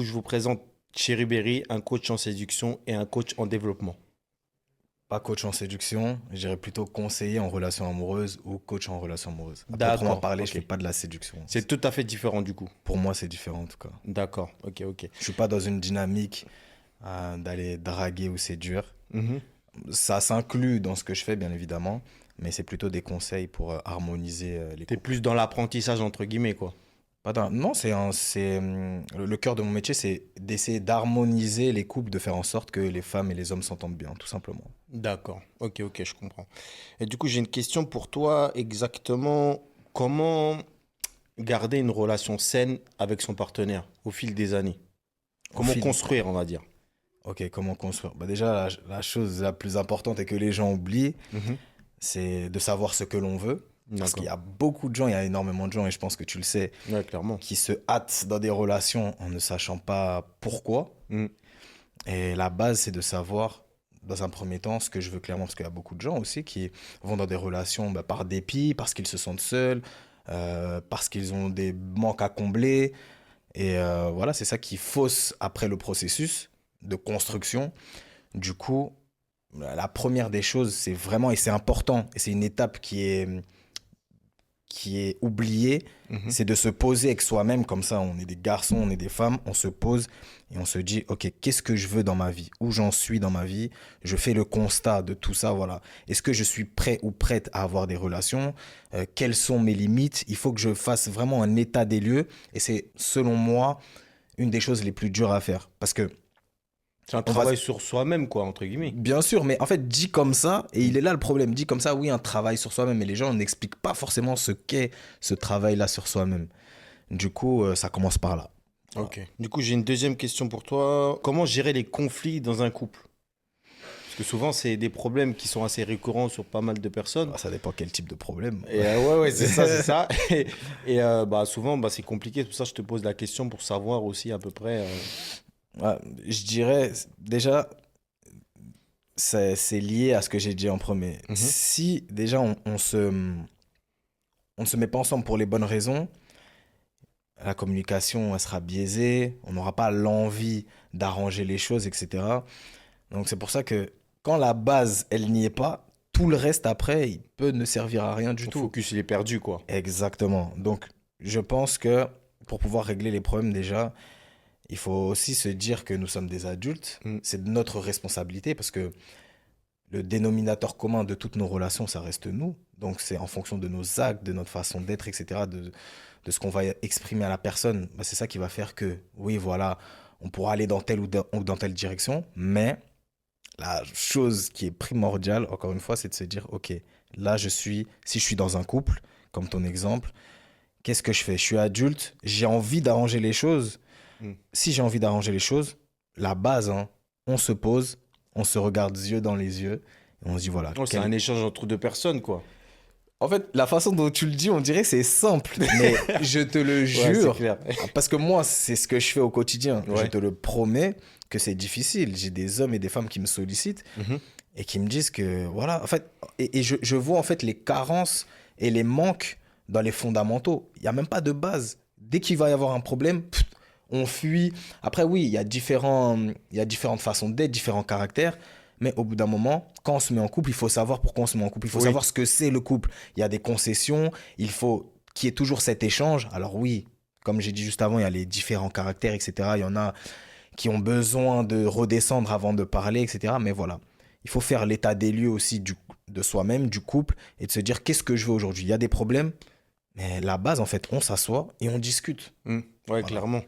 Je vous présente Thierry Berry, un coach en séduction et un coach en développement. Pas coach en séduction, je dirais plutôt conseiller en relation amoureuse ou coach en relation amoureuse. À proprement D'accord, parler, je fais ok. pas de la séduction. C'est tout à fait différent du coup. Pour moi, c'est différent en tout cas. D'accord, ok, ok. Je suis pas dans une dynamique d'aller draguer ou séduire. Mhm. Ça s'inclut dans ce que je fais, bien évidemment, mais c'est plutôt des conseils pour harmoniser les T'es couples. plus dans l'apprentissage entre guillemets, quoi. Non, le cœur de mon métier, c'est d'essayer d'harmoniser les couples, de faire en sorte que les femmes et les hommes s'entendent bien, tout simplement. D'accord, ok, ok, je comprends. Et du coup, j'ai une question pour toi, exactement, comment garder une relation saine avec son partenaire au fil des années? Au Comment fil. construire, on va dire. Ok, comment construire? Bah déjà, la chose la plus importante et que les gens oublient, Mhm. c'est de savoir ce que l'on veut. Parce qu'il D'accord. y a beaucoup de gens, il y a énormément de gens, et je pense que tu le sais, Ouais, clairement. qui se hâtent dans des relations en ne sachant pas pourquoi. Mm. Et la base, c'est de savoir, dans un premier temps, ce que je veux clairement, parce qu'il y a beaucoup de gens aussi qui vont dans des relations par dépit, parce qu'ils se sentent seuls, parce qu'ils ont des manques à combler. Et voilà, c'est ça qui fausse après le processus de construction. Du coup, la première des choses, c'est vraiment, et c'est important, et c'est une étape qui est oublié, Mhm. c'est de se poser avec soi-même, comme ça, on est des garçons, on est des femmes, on se pose et on se dit, ok, qu'est-ce que je veux dans ma vie? Où j'en suis dans ma vie? Je fais le constat de tout ça, voilà. Est-ce que je suis prêt ou prête à avoir des relations? Quelles sont mes limites? Il faut que je fasse vraiment un état des lieux et c'est, selon moi, une des choses les plus dures à faire. Parce que C'est un on va, travail sur soi-même, quoi, entre guillemets. bien sûr, mais en fait, dit comme ça, et Mm. il est là le problème, dit comme ça, oui, un travail sur soi-même, mais les gens n'expliquent pas forcément ce qu'est ce travail-là sur soi-même. Du coup, ça commence par là. Voilà. Ok. Du coup, j'ai une deuxième question pour toi. Comment gérer les conflits dans un couple? Parce que souvent, c'est des problèmes qui sont assez récurrents sur pas mal de personnes. Alors, ça dépend quel type de problème. Et ouais, ouais, c'est ça, c'est ça. Et souvent, c'est compliqué. C'est pour ça que je te pose la question pour savoir aussi à peu près. Ouais, je dirais, déjà, c'est lié à ce que j'ai dit en premier. Mhm. Si déjà on ne se met pas ensemble pour les bonnes raisons, la communication elle sera biaisée, on n'aura pas l'envie d'arranger les choses, etc. Donc c'est pour ça que quand la base, elle n'y est pas, tout le reste après, il peut ne servir à rien du Ton tout. focus, il est perdu, quoi. Exactement. Donc je pense que pour pouvoir régler les problèmes déjà, il faut aussi se dire que nous sommes des adultes. Mm. C'est de notre responsabilité parce que le dénominateur commun de toutes nos relations, ça reste nous. Donc c'est en fonction de nos actes, de notre façon d'être, etc., de ce qu'on va exprimer à la personne. Bah, c'est ça qui va faire que, oui, voilà, on pourra aller dans telle ou dans telle direction, mais la chose qui est primordiale, encore une fois, c'est de se dire, ok, là, si je suis dans un couple, comme ton exemple, qu'est-ce que je fais? Je suis adulte, j'ai envie d'arranger les choses. Mm. Si j'ai envie d'arranger les choses, la base, hein, on se pose, on se regarde yeux dans les yeux, et on se dit, voilà, Oh, c'est un échange entre deux personnes, quoi. En fait, la façon dont tu le dis, on dirait que c'est simple, mais je te le Ouais, c'est jure, clair. parce que moi, c'est ce que je fais au quotidien. Je Ouais. te le promets que c'est difficile. J'ai des hommes et des femmes qui me sollicitent Mhm. et qui me disent que, voilà, en fait, et je vois en fait les carences et les manques dans les fondamentaux. Il n'y a même pas de base. Dès qu'il va y avoir un problème, on fuit. Après, oui, il y a différentes façons d'être, différents caractères. Mais au bout d'un moment, quand on se met en couple, il faut savoir pourquoi on se met en couple. Il faut Oui. savoir ce que c'est le couple. Il y a des concessions. Il faut qu'il y ait toujours cet échange. Alors oui, comme j'ai dit juste avant, il y a les différents caractères, etc. Il y en a qui ont besoin de redescendre avant de parler, etc. Mais voilà, il faut faire l'état des lieux aussi de soi-même, du couple, et de se dire qu'est-ce que je veux aujourd'hui. Il y a des problèmes, mais la base, en fait, on s'assoit et on discute. Mm. Ouais, Voilà. clairement.